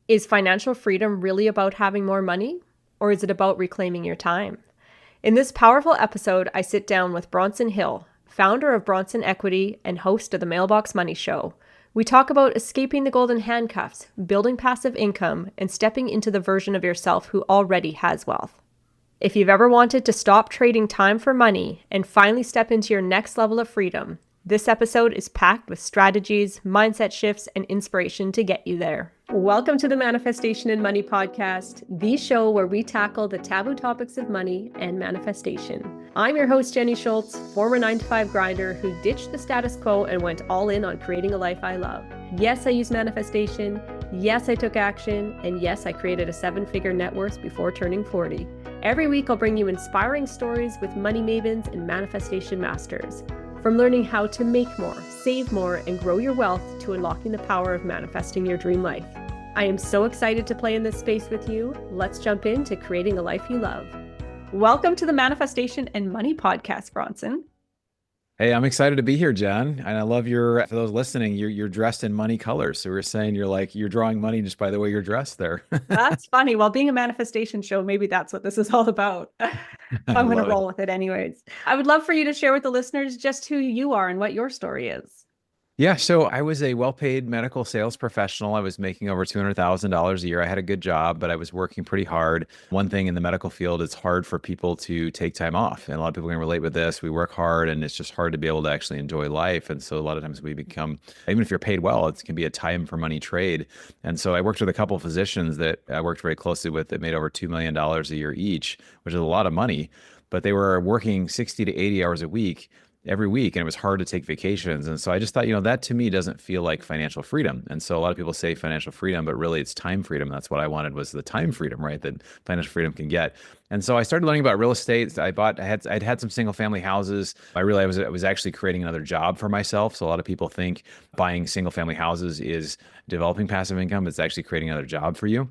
Is financial freedom really about having more money, or is it about reclaiming your time? In this powerful episode, I sit down with Bronson Hill, founder of Bronson Equity and host of the Mailbox Money Show. We talk about escaping the golden handcuffs, building passive income, and stepping into the version of yourself who already has wealth. If you've ever wanted to stop trading time for money and finally step into your next level of freedom, this episode is packed with strategies, mindset shifts, and inspiration to get you there. Welcome to the Manifestation and Money Podcast, the show where we tackle the taboo topics of money and manifestation. I'm your host, Jenny Schultz, former 9-to-5 grinder who ditched the status quo and went all in on creating a life I love. Yes, I use manifestation. Yes, I took action. And yes, I created a 7-figure net worth before turning 40. Every week, I'll bring you inspiring stories with money mavens and manifestation masters. From learning how to make more, save more, and grow your wealth to unlocking the power of manifesting your dream life. I am so excited to play in this space with you. Let's jump into creating a life you love. Welcome to the Manifestation and Money Podcast, Bronson. Hey, I'm excited to be here, Jen. And I love for those listening, you're dressed in money colors. So we're saying you're drawing money just by the way you're dressed there. That's funny. Well, being a manifestation show, maybe that's what this is all about. I'm going to roll with it anyways. I would love for you to share with the listeners just who you are and what your story is. Yeah, so I was a well-paid medical sales professional. I was making over $200,000 a year. I had a good job, but I was working pretty hard. One thing in the medical field, it's hard for people to take time off. And a lot of people can relate with this. We work hard and it's just hard to be able to actually enjoy life. And so a lot of times we become, even if you're paid well, it can be a time for money trade. And so I worked with a couple of physicians that I worked very closely with that made over $2 million a year each, which is a lot of money, but they were working 60 to 80 hours a week every week, and it was hard to take vacations. And so I just thought, that to me doesn't feel like financial freedom. And so a lot of people say financial freedom, but really it's time freedom. That's what I wanted, was the time freedom, right? That financial freedom can get. And so I started learning about real estate. I'd had some single family houses. I realized I was actually creating another job for myself. So a lot of people think buying single family houses is developing passive income. It's actually creating another job for you.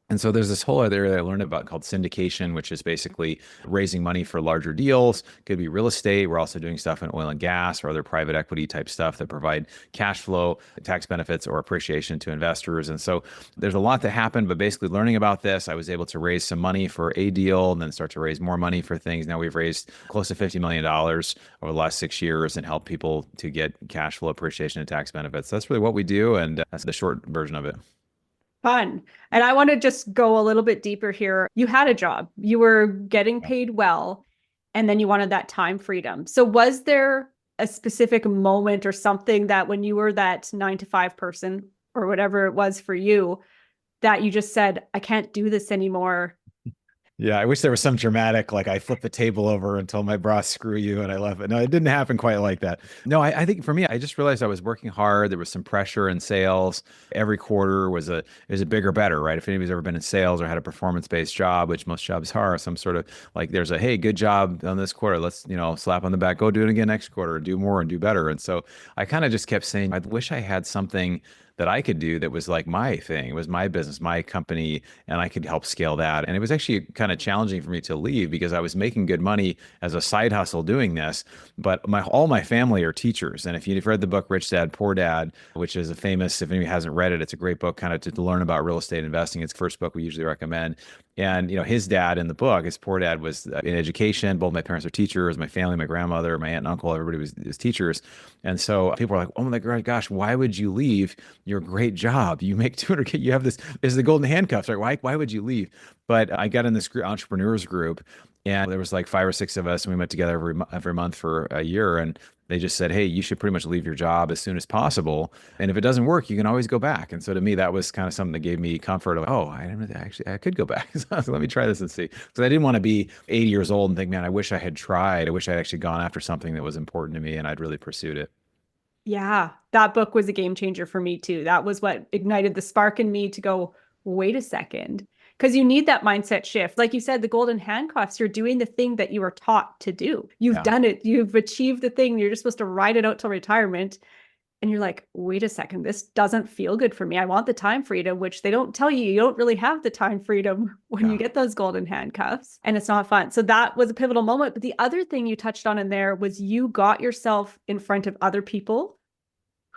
And so there's this whole other area that I learned about called syndication, which is basically raising money for larger deals. Could be real estate. We're also doing stuff in oil and gas or other private equity type stuff that provide cash flow, tax benefits, or appreciation to investors. And so there's a lot that happened, but basically learning about this, I was able to raise some money for a deal and then start to raise more money for things. Now we've raised close to $50 million over the last 6 years and helped people to get cash flow, appreciation, and tax benefits. That's really what we do. And that's the short version of it. Fun. And I want to just go a little bit deeper here. You had a job, you were getting paid well, and then you wanted that time freedom. So was there a specific moment or something that when you were that 9-to-5 person or whatever it was for you, that you just said, I can't do this anymore? Yeah, I wish there was some dramatic, like I flipped the table over and told my boss, screw you, and I left it. No, it didn't happen quite like that. No, I think for me, I just realized I was working hard. There was some pressure in sales. Every quarter was a bigger, better, right? If anybody's ever been in sales or had a performance-based job, which most jobs are, some sort of like there's a, hey, good job on this quarter. Let's, slap on the back, go do it again next quarter, do more and do better. And so I kind of just kept saying, I wish I had something that I could do that was like my thing. It was my business, my company, and I could help scale that. And it was actually kind of challenging for me to leave because I was making good money as a side hustle doing this, but all my family are teachers. And if you've read the book Rich Dad, Poor Dad, which is a famous, if anybody hasn't read it, it's a great book kind of to learn about real estate investing. It's the first book we usually recommend. And, his dad in the book, his poor dad was in education. Both my parents are teachers, my family, my grandmother, my aunt and uncle, everybody was teachers. And so people are like, oh my gosh, why would you leave your great job? You make 200K, you have this is the golden handcuffs, right? Why would you leave? But I got in this entrepreneurs group and there was like 5 or 6 of us and we went together every month for a year. And they just said, hey, you should pretty much leave your job as soon as possible. And if it doesn't work, you can always go back. And so to me, that was kind of something that gave me comfort of, oh, I could go back. So let me try this and see. Because I didn't want to be 80 years old and think, man, I wish I had tried. I wish I'd actually gone after something that was important to me and I'd really pursued it. Yeah, that book was a game changer for me too. That was what ignited the spark in me to go, wait a second. Because you need that mindset shift. Like you said, the golden handcuffs, you're doing the thing that you were taught to do. You've done it. You've achieved the thing. You're just supposed to ride it out till retirement. And you're like, wait a second, this doesn't feel good for me. I want the time freedom, which they don't tell you. You don't really have the time freedom when you get those golden handcuffs, and it's not fun. So that was a pivotal moment. But the other thing you touched on in there was you got yourself in front of other people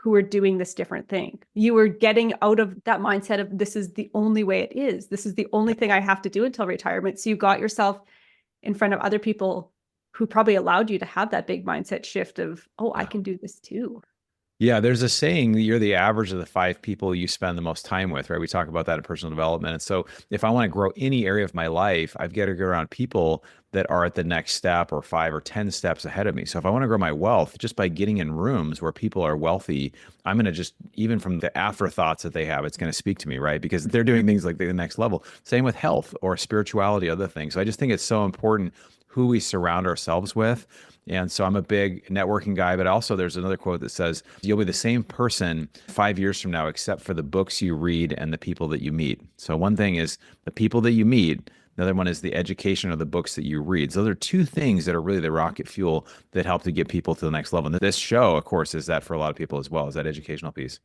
who were doing this different thing. You were getting out of that mindset of this is the only way it is. This is the only thing I have to do until retirement. So you got yourself in front of other people who probably allowed you to have that big mindset shift of, oh, I can do this too. Yeah, there's a saying, you're the average of the five people you spend the most time with, right? We talk about that in personal development. And so if I want to grow any area of my life, I've got to go around people that are at the next step or 5 or 10 steps ahead of me. So if I want to grow my wealth, just by getting in rooms where people are wealthy, I'm going to just, even from the afterthoughts that they have, it's going to speak to me, right? Because they're doing things like the next level. Same with health or spirituality, other things. So I just think it's so important who we surround ourselves with. And so I'm a big networking guy, but also there's another quote that says, you'll be the same person 5 years from now, except for the books you read and the people that you meet. So one thing is the people that you meet. The other one is the education or the books that you read. So there are two things that are really the rocket fuel that help to get people to the next level. And this show, of course, is that for a lot of people as well, is that educational piece.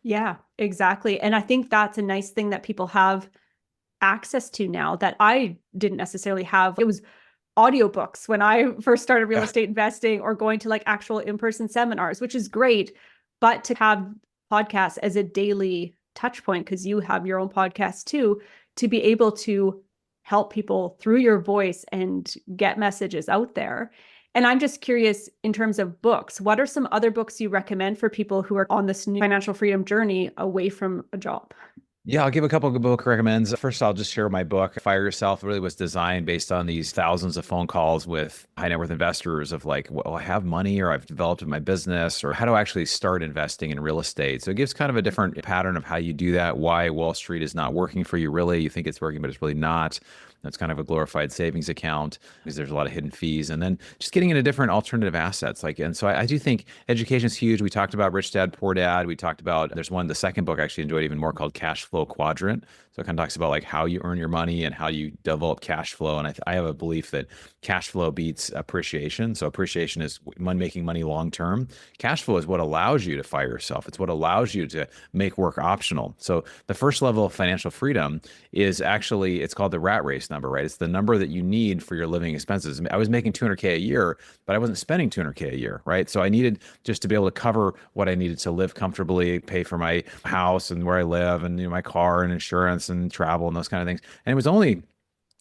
Yeah, exactly. And I think that's a nice thing that people have access to now that I didn't necessarily have. It was audiobooks when I first started real estate investing, or going to like actual in-person seminars, which is great. But to have podcasts as a daily touch point, because you have your own podcast too, to be able to help people through your voice and get messages out there. And I'm just curious, in terms of books, what are some other books you recommend for people who are on this new financial freedom journey away from a job? Yeah, I'll give a couple of book recommends. First, I'll just share my book, Fire Yourself. It really was designed based on these thousands of phone calls with high net worth investors of like, well, I have money or I've developed in my business, or how to actually start investing in real estate. So it gives kind of a different pattern of how you do that, why Wall Street is not working for you really. You think it's working, but it's really not. That's kind of a glorified savings account because there's a lot of hidden fees. And then just getting into different alternative assets. And so I do think education is huge. We talked about Rich Dad, Poor Dad. We talked about, there's one, the second book I actually enjoyed even more, called Cash Flow Quadrant. So it kind of talks about like how you earn your money and how you develop cash flow. And I have a belief that cash flow beats appreciation. So appreciation is making money long term. Cash flow is what allows you to fire yourself. It's what allows you to make work optional. So the first level of financial freedom is actually, it's called the rat race number, right? It's the number that you need for your living expenses. I was making 200K a year, but I wasn't spending 200K a year, right? So I needed just to be able to cover what I needed to live comfortably, pay for my house and where I live, and my car and insurance and travel and those kind of things. And it was only,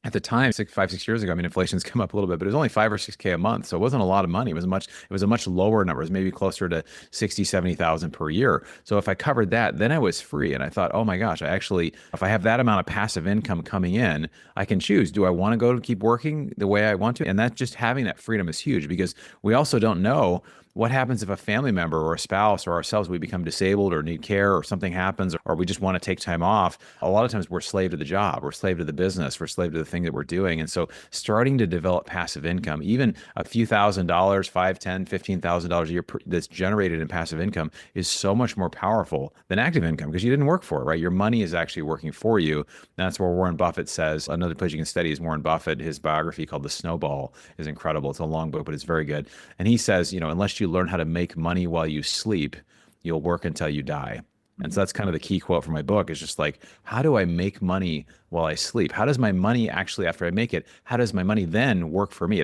at the time, 6 years ago, I mean, inflation's come up a little bit, but it was only 5 or 6K a month. So it wasn't a lot of money. It was a much lower number. It was maybe closer to 60, 70,000 per year. So if I covered that, then I was free. And I thought, oh my gosh, if I have that amount of passive income coming in, I can choose. Do I want to go to keep working the way I want to? And that, just having that freedom is huge, because we also don't know what happens if a family member or a spouse or ourselves, we become disabled or need care, or something happens, or we just want to take time off. A lot of times we're slave to the job, we're slave to the business, we're slave to the thing that we're doing. And so starting to develop passive income, even a few $1,000s, $5, $10, $15,000 a year that's generated in passive income, is so much more powerful than active income, because you didn't work for it, right? Your money is actually working for you. That's where Warren Buffett says, another place you can study is Warren Buffett. His biography called The Snowball is incredible. It's a long book, but it's very good. And he says, unless you learn how to make money while you sleep, you'll work until you die. And so that's kind of the key quote from my book, is just like, how do I make money while I sleep? How does my money actually, after I make it, how does my money then work for me?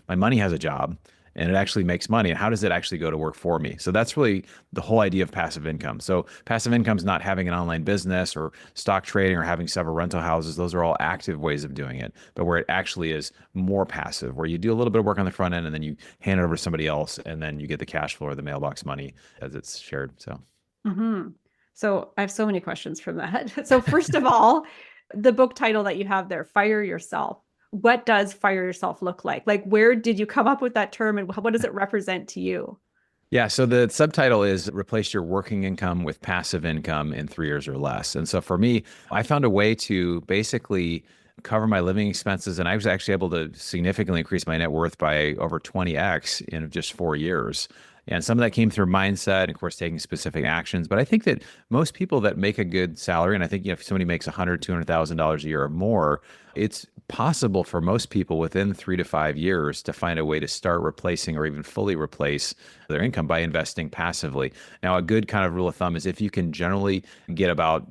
My money has a job and it actually makes money. And how does it actually go to work for me? So that's really the whole idea of passive income. So passive income is not having an online business or stock trading or having several rental houses. Those are all active ways of doing it. But where it actually is more passive, where you do a little bit of work on the front end and then you hand it over to somebody else, and then you get the cash flow or the mailbox money as it's shared. So. Mm-hmm. So I have so many questions from that. So first of all, the book title that you have there, Fire Yourself. What does fire yourself look like? Like, where did you come up with that term, and what does it represent to you? Yeah, so the subtitle is Replace Your Working Income with Passive Income in 3 years or less. And so for me, I found a way to basically cover my living expenses, and I was actually able to significantly increase my net worth by over 20x in just 4 years. And some of that came through mindset and, of course, taking specific actions. But I think that most people that make a good salary, and I think if somebody makes $100,000, $200,000 a year or more, it's possible for most people within 3 to 5 years to find a way to start replacing or even fully replace their income by investing passively. Now, a good kind of rule of thumb is if you can generally get about,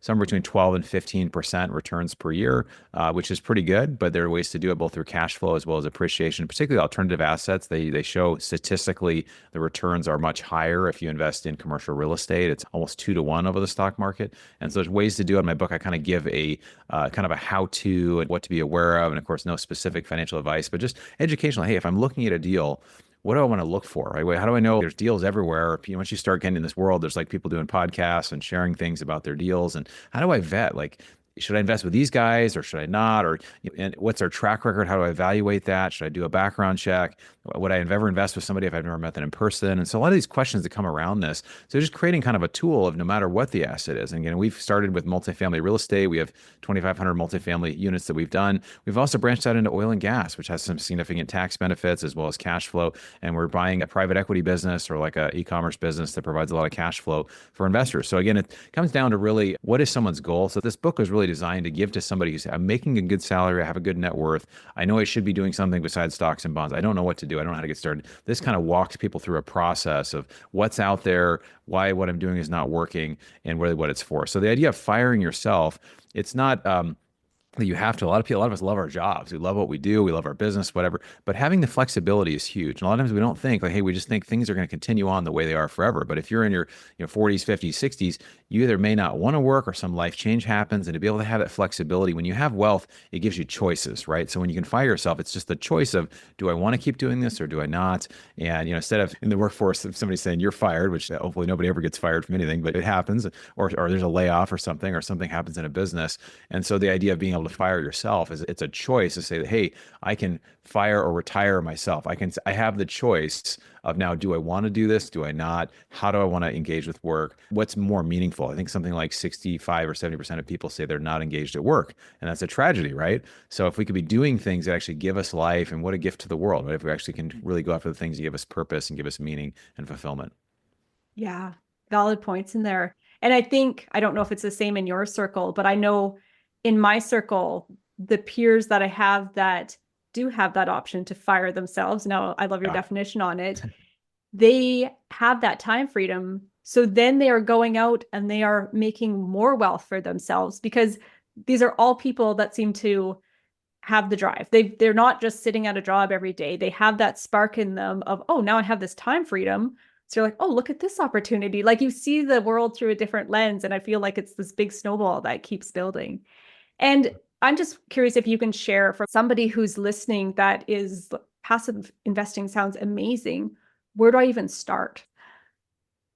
somewhere between 12 and 15% returns per year, which is pretty good, but there are ways to do it both through cash flow as well as appreciation, particularly alternative assets. They show statistically The returns are much higher if you invest in commercial real estate. It's almost 2 to 1 over the stock market. And so there's ways to do it. In my book, I kind of give a kind of a how-to and what to be aware of. And of course, no specific financial advice, but just educational. Hey, if I'm looking at a deal, what do I want to look for? Right? How do I know there's deals everywhere? Once you start getting in this world, there's like people doing podcasts and sharing things about their deals. And how do I vet? Like, should I invest with these guys or should I not? Or and what's their track record? How do I evaluate that? Should I do a background check? Would I ever invest with somebody if I've never met them in person? And so a lot of these questions that come around this. So just creating kind of a tool of no matter what the asset is. And again, we've started with multifamily real estate. We have 2,500 multifamily units that we've done. We've also branched out into oil and gas, which has some significant tax benefits as well as cash flow. And we're buying a private equity business or like a e-commerce business that provides a lot of cash flow for investors. So again, it comes down to really what is someone's goal. So this book was really designed to give to somebody who's I'm making a good salary, I have a good net worth. I know I should be doing something besides stocks and bonds. I don't know what to do. I don't know how to get started. This kind of walks people through a process of what's out there, why what I'm doing is not working, and really what it's for. So the idea of firing yourself, it's not that you have to. A lot of us love our jobs. We love what we do. We love our business, whatever. But having the flexibility is huge. And a lot of times we don't think like, hey, we just think things are going to continue on the way they are forever. But if you're in your 40s, 50s, 60s, you either may not want to work or some life change happens. And to be able to have that flexibility, when you have wealth, it gives you choices, right? So when you can fire yourself, it's just the choice of, do I want to keep doing this or do I not? And instead of in the workforce, if somebody's saying you're fired, which hopefully nobody ever gets fired from anything, but it happens, or there's a layoff or something happens in a business. And so the idea of being able to fire yourself is it's a choice to say that, hey, I can fire or retire myself. I have the choice of now, do I want to do this? Do I not? How do I want to engage with work? What's more meaningful? I think something like 65 or 70% of people say they're not engaged at work. And that's a tragedy, right? So if we could be doing things that actually give us life, and what a gift to the world, right? If we actually can really go after the things that give us purpose and give us meaning and fulfillment. Yeah, valid points in there. And I think, I don't know if it's the same in your circle, but I know in my circle, the peers that I have that do have that option to fire themselves. Now, I love your definition on it. They have that time freedom. So then they are going out and they are making more wealth for themselves, because these are all people that seem to have the drive. They're not just sitting at a job every day. They have that spark in them of, oh, now I have this time freedom. So you're like, oh, look at this opportunity. Like, you see the world through a different lens. And I feel like it's this big snowball that keeps building. And I'm just curious if you can share for somebody who's listening that is passive investing sounds amazing. Where do I even start?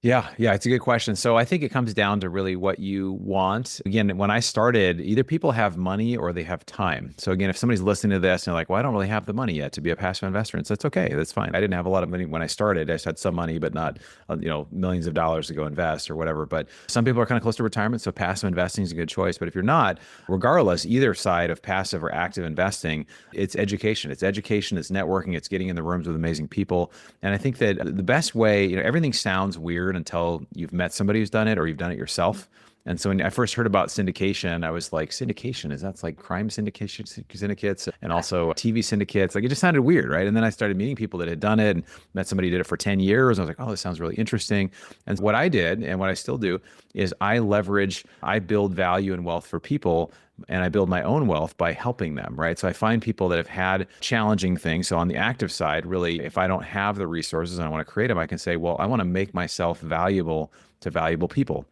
Yeah, it's a good question. So I think it comes down to really what you want. Again, when I started, either people have money or they have time. So again, if somebody's listening to this and they're like, well, I don't really have the money yet to be a passive investor, and so that's okay. That's fine. I didn't have a lot of money when I started. I just had some money, but not, millions of dollars to go invest or whatever. But some people are kind of close to retirement, so passive investing is a good choice. But if you're not, regardless, either side of passive or active investing, it's education. It's education, it's networking, it's getting in the rooms with amazing people. And I think that the best way, everything sounds weird until you've met somebody who's done it or you've done it yourself. And so when I first heard about syndication, I was like, syndication, is that's like crime syndication syndicates and also TV syndicates? Like, it just sounded weird, right? And then I started meeting people that had done it and met somebody who did it for 10 years. I was like, oh, this sounds really interesting. And what I did and what I still do is I build value and wealth for people, and I build my own wealth by helping them, right? So I find people that have had challenging things. So on the active side, really, if I don't have the resources and I want to create them, I can say, well, I want to make myself valuable to valuable people.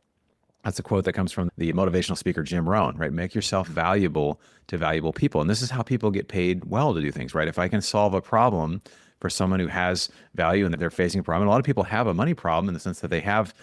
That's a quote that comes from the motivational speaker, Jim Rohn, right? Make yourself valuable to valuable people. And this is how people get paid well to do things, right? If I can solve a problem for someone who has value and that they're facing a problem, and a lot of people have a money problem in the sense that they have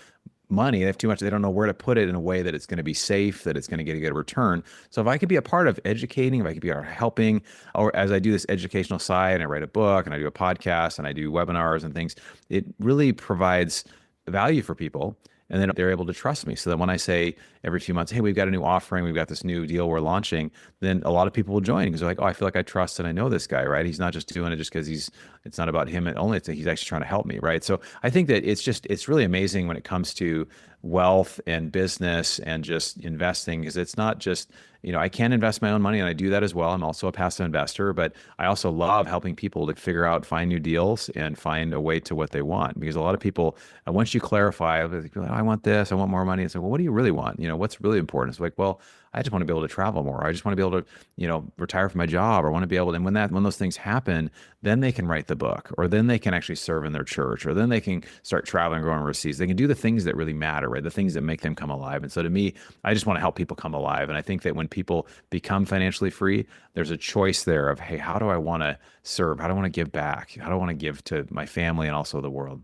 money, they have too much, they don't know where to put it in a way that it's going to be safe, that it's going to get a good return. So if I could be a part of educating, if I could be a part of helping, or as I do this educational side and I write a book and I do a podcast and I do webinars and things, it really provides value for people. And then they're able to trust me, so that when I say every few months, hey, we've got a new offering, we've got this new deal we're launching, then a lot of people will join because they're like, oh, I feel like I trust and I know this guy, right? He's not just doing it just because it's not about him only, he's actually trying to help me, right? So I think that it's really amazing when it comes to wealth and business and just investing, because it's not just, I can invest my own money and I do that as well. I'm also a passive investor, but I also love helping people to find new deals and find a way to what they want. Because a lot of people, once you clarify, like, I want this, I want more money. It's like, well, what do you really want? What's really important? It's like, well, I just want to be able to travel more. I just want to be able to, retire from my job, or want to be able to, and when those things happen, then they can write the book, or then they can actually serve in their church, or then they can start traveling, going overseas. They can do the things that really matter, right? The things that make them come alive. And so to me, I just want to help people come alive. And I think that when people become financially free, there's a choice there of, hey, how do I want to serve? How do I want to give back? How do I want to give to my family and also the world?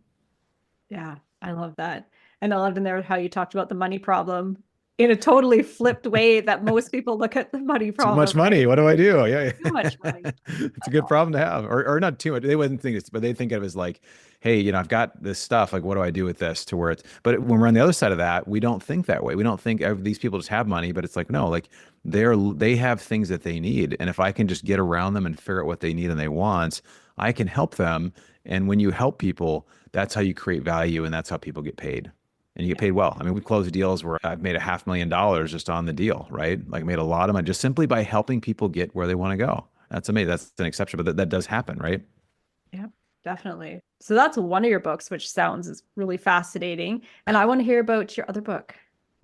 Yeah, I love that. And I loved in there how you talked about the money problem in a totally flipped way that most people look at the money Too much problem, money. right? What do I do? Yeah. Too much money. It's a good problem to have. Or not too much. They wouldn't think it's, but they think of it as like, hey, I've got this stuff. Like, what do I do with this to where it's, but when we're on the other side of that, we don't think that way. We don't think these people just have money, but it's like, no, like they have things that they need. And if I can just get around them and figure out what they need and they want, I can help them. And when you help people, that's how you create value, and that's how people get paid. And you get paid well. I mean, we've closed deals where I've made $500,000 just on the deal, right? Like made a lot of money just simply by helping people get where they want to go. That's amazing. That's an exception, but that does happen, right? Yeah, definitely. So that's one of your books, which sounds is really fascinating. And I want to hear about your other book.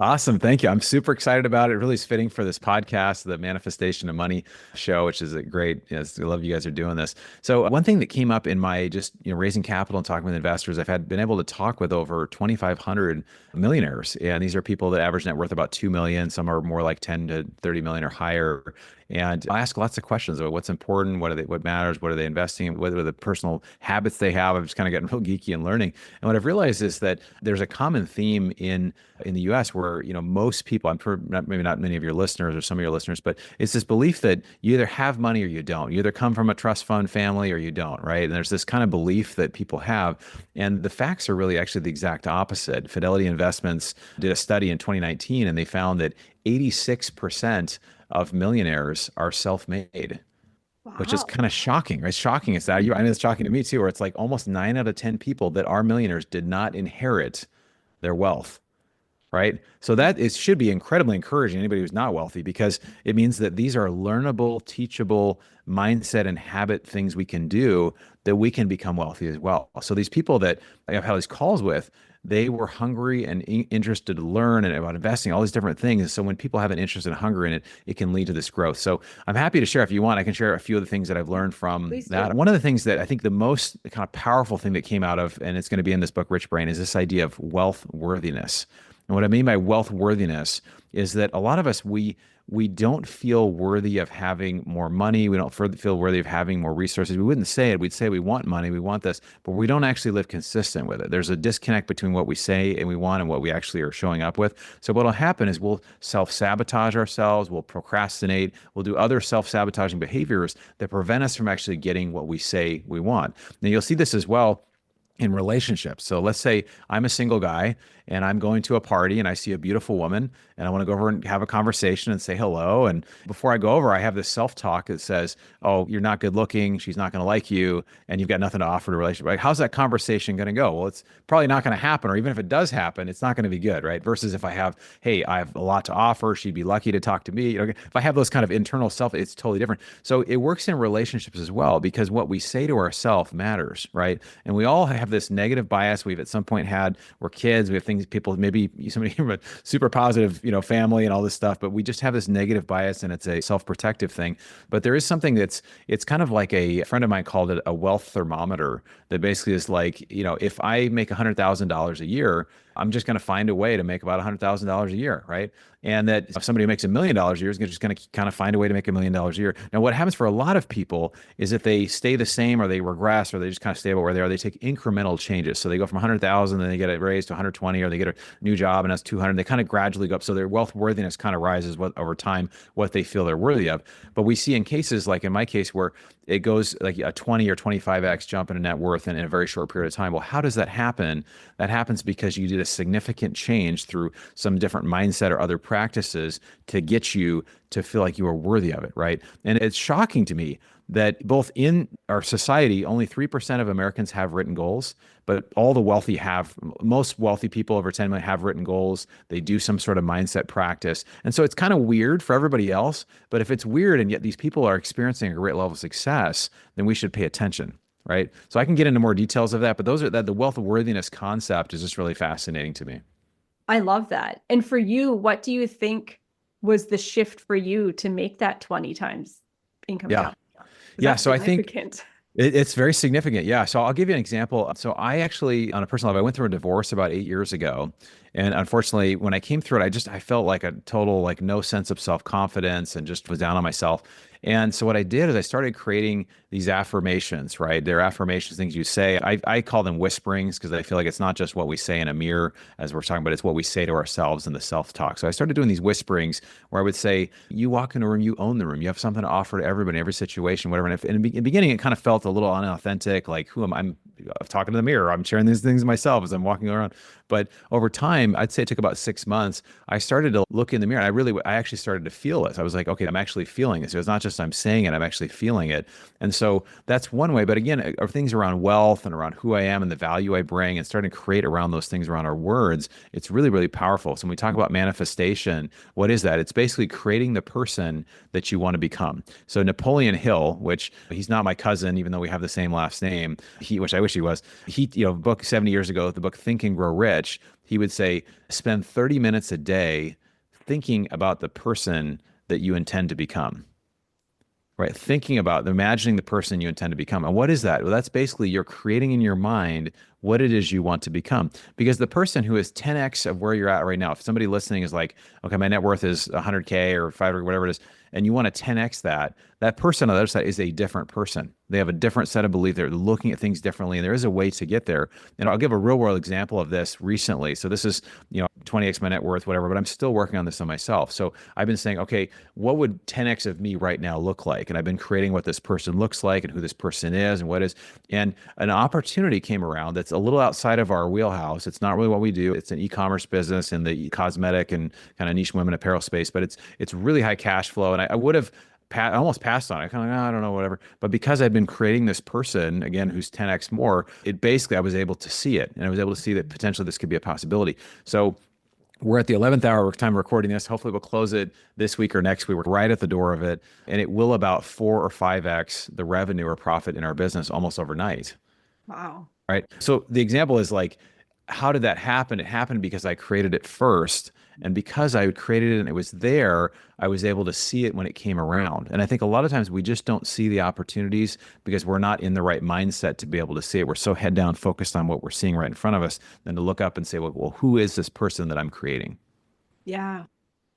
Awesome. Thank you. I'm super excited about it. It really is fitting for this podcast, the Manifestation of Money show, which is a great, I love you guys are doing this. So one thing that came up in my just, raising capital and talking with investors, I've been able to talk with over 2,500 millionaires. And these are people that average net worth about 2 million. Some are more like 10 to 30 million or higher. And I ask lots of questions about what's important, what matters, what are they investing in, what are the personal habits they have. I'm just kind of getting real geeky and learning. And what I've realized is that there's a common theme in the US where, most people, maybe not many of your listeners or some of your listeners, but it's this belief that you either have money or you don't. You either come from a trust fund family or you don't, right? And there's this kind of belief that people have. And the facts are really actually the exact opposite. Fidelity Investments did a study in 2019, and they found that 86% of millionaires are self-made, which is Wow. kind of shocking, right? Shocking is that I mean, it's shocking to me too, where it's like almost 9 out of 10 people that are millionaires did not inherit their wealth, right? So should be incredibly encouraging to anybody who's not wealthy, because it means that these are learnable, teachable mindset and habit things we can do that we can become wealthy as well. So these people that I've had these calls with, they were hungry and interested to learn and about investing, all these different things. So when people have an interest and hunger in it, it can lead to this growth. So I'm happy to share, if you want, I can share a few of the things that I've learned from Please that. do. One of the things that I think the most kind of powerful thing that came out of, and it's going to be in this book, Rich Brain, is this idea of wealth worthiness. And what I mean by wealth worthiness is that a lot of us, we don't feel worthy of having more money. We don't feel worthy of having more resources. We wouldn't say it. We'd say we want money, we want this, but we don't actually live consistent with it. There's a disconnect between what we say and we want and what we actually are showing up with. So what'll happen is we'll self-sabotage ourselves, we'll procrastinate, we'll do other self-sabotaging behaviors that prevent us from actually getting what we say we want. Now you'll see this as well in relationships. So let's say I'm a single guy and I'm going to a party and I see a beautiful woman and I want to go over and have a conversation and say hello. And before I go over, I have this self-talk that says, oh, you're not good looking. She's not going to like you. And you've got nothing to offer to a relationship. Like, how's that conversation going to go? Well, it's probably not going to happen. Or even if it does happen, it's not going to be good, right? Versus if I have, hey, I have a lot to offer. She'd be lucky to talk to me. If I have those kind of internal self, it's totally different. So it works in relationships as well, because what we say to ourselves matters, right? And we all have this negative bias we've at some point had. We're kids. We have things, people, maybe somebody from a super positive, family and all this stuff, but we just have this negative bias, and it's a self-protective thing. But there is something it's kind of like a friend of mine called it a wealth thermometer, that basically is like, if I make $100,000 a year, I'm just going to find a way to make about $100,000 a year, right? And that if somebody who makes $1 million a year is just going to kind of find a way to make $1 million a year. Now, what happens for a lot of people is if they stay the same, or they regress, or they just kind of stay about where they are, they take incremental changes. So they go from 100,000, then they get it raised to 120, or they get a new job and that's 200. They kind of gradually go up. So their wealth worthiness kind of rises over time, what they feel they're worthy of. But we see in cases like in my case where it goes like a 20 or 25x jump in net worth in a very short period of time. Well, how does that happen? That happens because you did a significant change through some different mindset or other practices to get you to feel like you are worthy of it, right? And it's shocking to me that both in our society, only 3% of Americans have written goals, but all the wealthy have, most wealthy people over 10 million have written goals. They do some sort of mindset practice. And so it's kind of weird for everybody else, but if it's weird and yet these people are experiencing a great level of success, then we should pay attention, right? So I can get into more details of that, but the wealth of worthiness concept is just really fascinating to me. I love that. And for you, what do you think was the shift for you to make that 20 times income Yeah. jump? Is Yeah. that So I think significant? it's very significant. Yeah. So I'll give you an example. So I actually, on a personal level, I went through a divorce about 8 years ago. And unfortunately, when I came through it, I felt like a total, like no sense of self-confidence and just was down on myself. And so what I did is I started creating these affirmations, right? They're affirmations, things you say. I call them whisperings because I feel like it's not just what we say in a mirror as we're talking, but it's what we say to ourselves in the self-talk. So I started doing these whisperings where I would say, you walk in a room, you own the room. You have something to offer to everybody, every situation, whatever. And if, in the beginning, it kind of felt a little unauthentic, like who am I? I'm talking to the mirror. I'm sharing these things myself as I'm walking around. But over time, I'd say it took about 6 months. I started to look in the mirror and I actually started to feel this. I was like, okay, I'm actually feeling this. It's not just I'm saying it, I'm actually feeling it. And so that's one way. But again, are things around wealth and around who I am and the value I bring and starting to create around those things around our words, it's really, really powerful. So when we talk about manifestation, what is that? It's basically creating the person that you want to become. So Napoleon Hill, which he's not my cousin, even though we have the same last name, which I wish he was, book 70 years ago, the book Think and Grow Rich, he would say, spend 30 minutes a day thinking about the person that you intend to become. Right. Thinking about, imagining the person you intend to become. And what is that? Well, that's basically you're creating in your mind what it is you want to become. Because the person who is 10x of where you're at right now, if somebody listening is like, okay, my net worth is 100K or 5 or whatever it is, and you want to 10x that, that person on the other side is a different person. They have a different set of beliefs. They're looking at things differently, and there is a way to get there. And I'll give a real world example of this recently. So this is, 20x my net worth, whatever, but I'm still working on this on myself. So I've been saying, okay, what would 10x of me right now look like? And I've been creating what this person looks like and who this person is and what is. And an opportunity came around that's a little outside of our wheelhouse. It's not really what we do. It's an e-commerce business in the cosmetic and kind of niche women apparel space, but it's really high cash flow. And I would have I almost passed on it. Kind of like, oh, I don't know, whatever. But because I'd been creating this person, again, who's 10x more, it basically, I was able to see it. And I was able to see that potentially this could be a possibility. So we're at the 11th hour time recording this. Hopefully we'll close it this week or next week. We're right at the door of it. And it will about 4 or 5x the revenue or profit in our business almost overnight. Wow. Right. So the example is like, how did that happen? It happened because I created it first. And because I created it and it was there, I was able to see it when it came around. And I think a lot of times we just don't see the opportunities because we're not in the right mindset to be able to see it. We're so head down focused on what we're seeing right in front of us than to look up and say, well, who is this person that I'm creating? Yeah,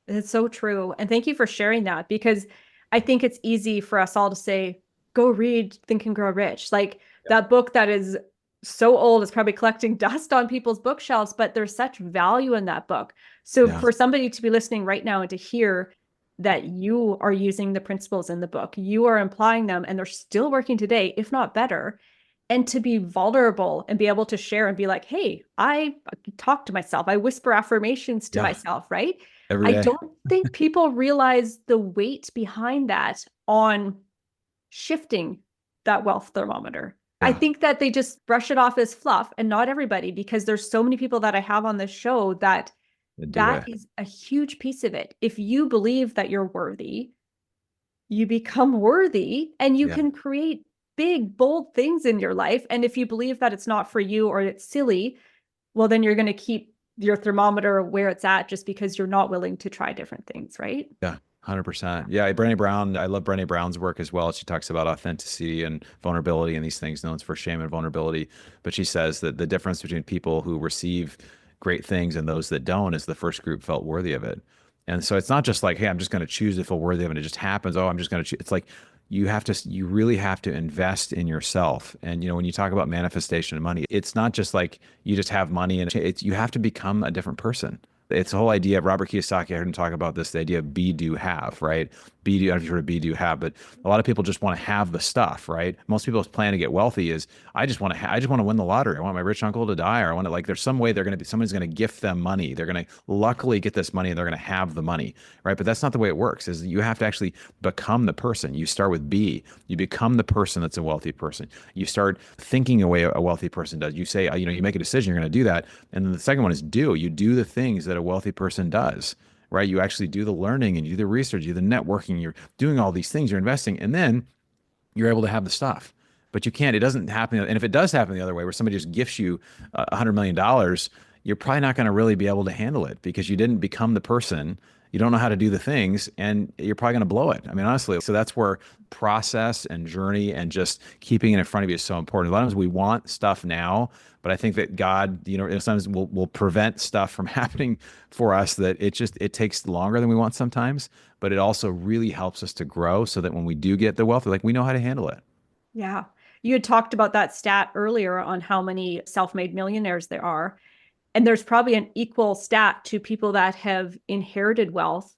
it's so true. And thank you for sharing that, because I think it's easy for us all to say, go read Think and Grow Rich. Like that book that is so old, it's probably collecting dust on people's bookshelves, but there's such value in that book. So Yeah. for somebody to be listening right now and to hear that you are using the principles in the book, you are implying them, and they're still working today, if not better, and to be vulnerable and be able to share and be like, hey, I talk to myself, I whisper affirmations to Yeah. myself, right? Every I day. don't think people realize the weight behind that on shifting that wealth thermometer. I Yeah. think that they just brush it off as fluff, and not everybody, because there's so many people that I have on this show that Do that it. is a huge piece of it. If you believe that you're worthy, you become worthy and you Yeah. can create big, bold things in your life. And if you believe that it's not for you or it's silly, well, then you're going to keep your thermometer where it's at just because you're not willing to try different things, right? Yeah. 100%. Yeah. Brené Brown, I love Brené Brown's work as well. She talks about authenticity and vulnerability and these things known for shame and vulnerability. But she says that the difference between people who receive great things and those that don't is the first group felt worthy of it. And so it's not just like, hey, I'm just going to choose to feel worthy of it. And it just happens. Oh, I'm just going to choose. It's like you really have to invest in yourself. And, when you talk about manifestation of money, it's not just like you just have money and you have to become a different person. It's the whole idea of Robert Kiyosaki. I heard him talk about this, the idea of be, do, have, right? Be, do, I don't know if you've heard of be, do, have, but a lot of people just want to have the stuff, right? Most people's plan to get wealthy is, I just want to win the lottery. I want my rich uncle to die, or I want to, like, there's some way someone's going to gift them money. They're going to luckily get this money and they're going to have the money, right? But that's not the way it works. Is you have to actually become the person. You start with be, you become the person that's a wealthy person. You start thinking the way a wealthy person does. You say, you make a decision, you're going to do that. And then the second one is do. You do the things that a wealthy person does, right? You actually do the learning and you do the research, you do the networking, you're doing all these things, you're investing, and then you're able to have the stuff. But it doesn't happen. And if it does happen the other way, where somebody just gifts you $100 million, you're probably not going to really be able to handle it because you didn't become the person. you don't know how to do the things, and you're probably going to blow it. I mean, honestly, so that's where process and journey and just keeping it in front of you is so important. A lot of times we want stuff now, but I think that God, sometimes will prevent stuff from happening for us, that it takes longer than we want sometimes, but it also really helps us to grow so that when we do get the wealth, like we know how to handle it. Yeah. You had talked about that stat earlier on how many self-made millionaires there are. And there's probably an equal stat to people that have inherited wealth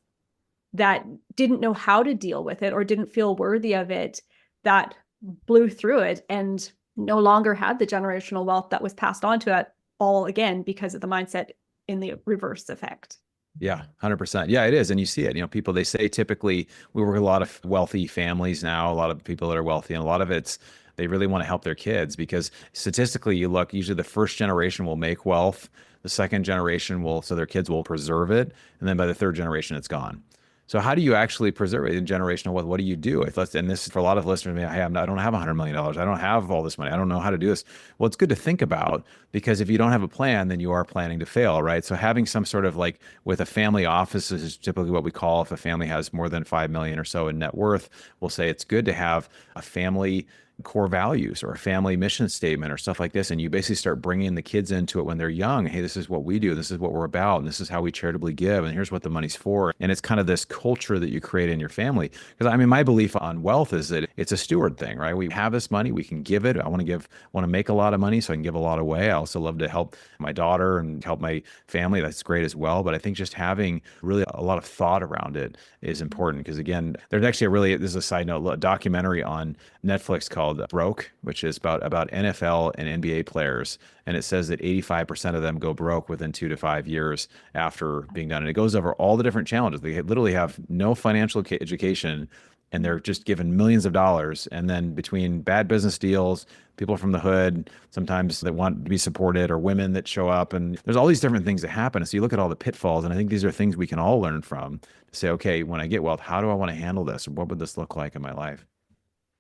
that didn't know how to deal with it or didn't feel worthy of it, that blew through it and no longer had the generational wealth that was passed on to it all again because of the mindset in the reverse effect. Yeah, 100%. Yeah, it is. And you see it. People, they say typically we work with a lot of wealthy families now, a lot of people that are wealthy, and a lot of it's they really want to help their kids because statistically, you look, usually the first generation will make wealth, the second generation will, so their kids will preserve it. And then by the third generation, it's gone. So how do you actually preserve it in generational wealth? What do you do? And this for a lot of listeners, I don't have $100 million. I don't have all this money. I don't know how to do this. Well, it's good to think about because if you don't have a plan, then you are planning to fail, right? So having some sort of like with a family office is typically what we call if a family has more than 5 million or so in net worth, we'll say it's good to have a family core values or a family mission statement or stuff like this. And you basically start bringing the kids into it when they're young. Hey, this is what we do. This is what we're about. And this is how we charitably give. And here's what the money's for. And it's kind of this culture that you create in your family. Because I mean, my belief on wealth is that it's a steward thing, right? We have this money, we can give it. I want to make a lot of money so I can give a lot away. I also love to help my daughter and help my family. That's great as well. But I think just having really a lot of thought around it is important. Because again, there's actually this is a side note, a documentary on Netflix called Broke, which is about NFL and NBA players. And it says that 85% of them go broke within 2 to 5 years after being done. And it goes over all the different challenges. They literally have no financial education and they're just given millions of dollars. And then between bad business deals, people from the hood, sometimes that want to be supported, or women that show up, and there's all these different things that happen. So you look at all the pitfalls, and I think these are things we can all learn from to say, okay, when I get wealth, how do I want to handle this? Or what would this look like in my life?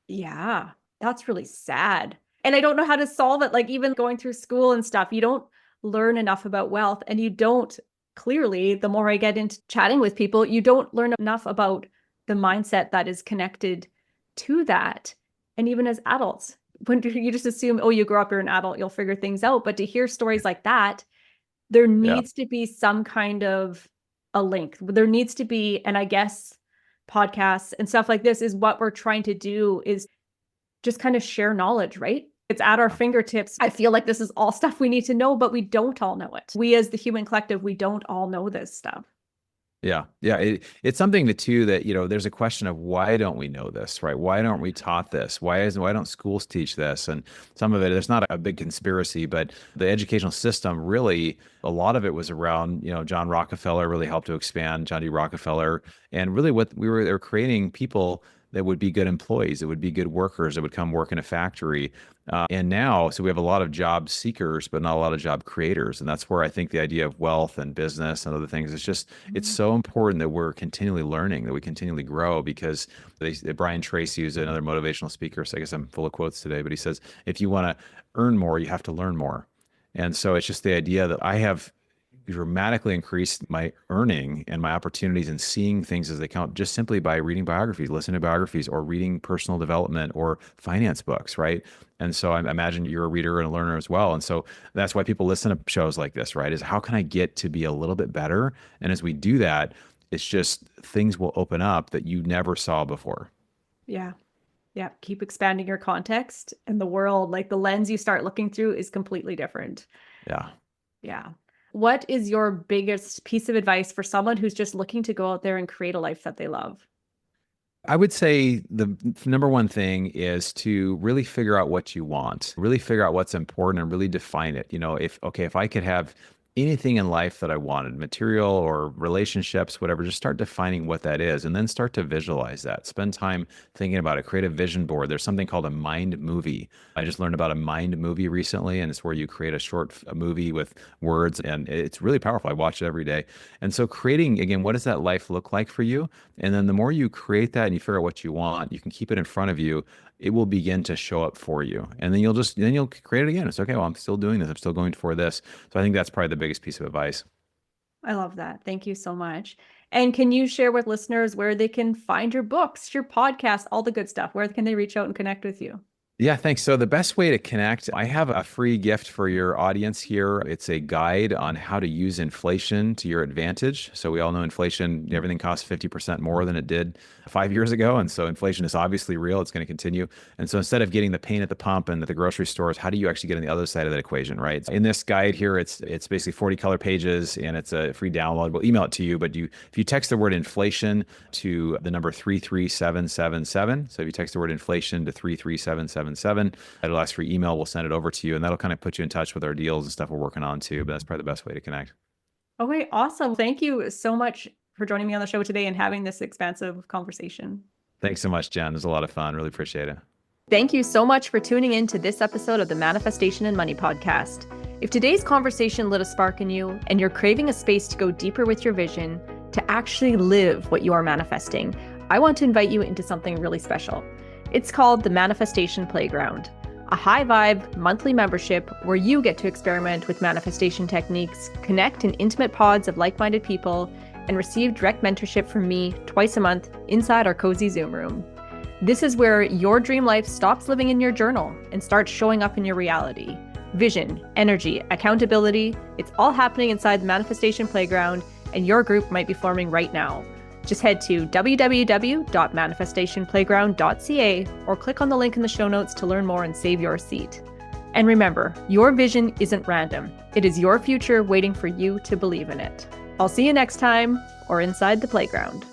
Yeah, that's really sad. And I don't know how to solve it. Like even going through school and stuff, you don't learn enough about wealth and you don't clearly, the more I get into chatting with people, you don't learn enough about the mindset that is connected to that. And even as adults, when you just assume, oh, you grow up, you're an adult, you'll figure things out. But to hear stories like that, there Yeah. needs to be some kind of a link. There needs to be, and I guess podcasts and stuff like this is what we're trying to do, is just kind of share knowledge, right? It's at our fingertips. I feel like this is all stuff we need to know, but we don't all know it. We as the human collective, we don't all know this stuff. Yeah. Yeah. It's something that too that, there's a question of why don't we know this, right? Why aren't we taught this? Why don't schools teach this? And some of it, there's not a big conspiracy, but the educational system really, a lot of it was around, John Rockefeller really helped to expand, John D. Rockefeller. And really they were creating people that would be good employees, that would be good workers, that would come work in a factory. And now, so we have a lot of job seekers, but not a lot of job creators. And that's where I think the idea of wealth and business and other things is just, it's so important that we're continually learning, that we continually grow, because Brian Tracy, who's another motivational speaker, so I guess I'm full of quotes today, but he says, if you want to earn more, you have to learn more. And so it's just the idea that I have dramatically increased my earning and my opportunities and seeing things as they count just simply by reading biographies, listening to biographies, or reading personal development or finance books, right? And so I imagine you're a reader and a learner as well. And so that's why people listen to shows like this, right? Is how can I get to be a little bit better? And as we do that, it's just things will open up that you never saw before. Yeah. Yeah. Keep expanding your context, and the world, like the lens you start looking through, is completely different. Yeah. Yeah. What is your biggest piece of advice for someone who's just looking to go out there and create a life that they love? I would say the number one thing is to really figure out what you want, really figure out what's important and really define it. If I could have anything in life that I wanted, material or relationships, whatever, just start defining what that is and then start to visualize that. Spend time thinking about it, create a vision board. There's something called a mind movie. I just learned about a mind movie recently, and it's where you create a movie with words, and it's really powerful. I watch it every day. And so creating, again, what does that life look like for you? And then the more you create that and you figure out what you want, you can keep it in front of you, it will begin to show up for you. And then you'll create it again. It's okay, well, I'm still doing this. I'm still going for this. So I think that's probably the biggest piece of advice. I love that. Thank you so much. And can you share with listeners where they can find your books, your podcast, all the good stuff? Where can they reach out and connect with you? Yeah, thanks. So the best way to connect, I have a free gift for your audience here. It's a guide on how to use inflation to your advantage. So we all know inflation, everything costs 50% more than it did 5 years ago. And so inflation is obviously real. It's going to continue. And so instead of getting the pain at the pump and at the grocery stores, how do you actually get on the other side of that equation, right? In this guide here, it's basically 40 color pages and it's a free download. We'll email it to you, but if you text the word inflation to the number 33777, so if you text the word inflation to 33777, it'll ask for email. We'll send it over to you, and that'll kind of put you in touch with our deals and stuff we're working on too. But that's probably the best way to connect. Okay, awesome. Thank you so much for joining me on the show today and having this expansive conversation. Thanks so much, Jen. It was a lot of fun. Really appreciate it. Thank you so much for tuning in to this episode of the Manifestation and Money podcast. If today's conversation lit a spark in you and you're craving a space to go deeper with your vision, to actually live what you are manifesting, I want to invite you into something really special. It's called the Manifestation Playground, a high vibe monthly membership where you get to experiment with manifestation techniques, connect in intimate pods of like-minded people, and receive direct mentorship from me twice a month inside our cozy Zoom room. This is where your dream life stops living in your journal and starts showing up in your reality. Vision, energy, accountability, it's all happening inside the Manifestation Playground, and your group might be forming right now. Just head to www.manifestationplayground.ca or click on the link in the show notes to learn more and save your seat. And remember, your vision isn't random. It is your future waiting for you to believe in it. I'll see you next time or inside the playground.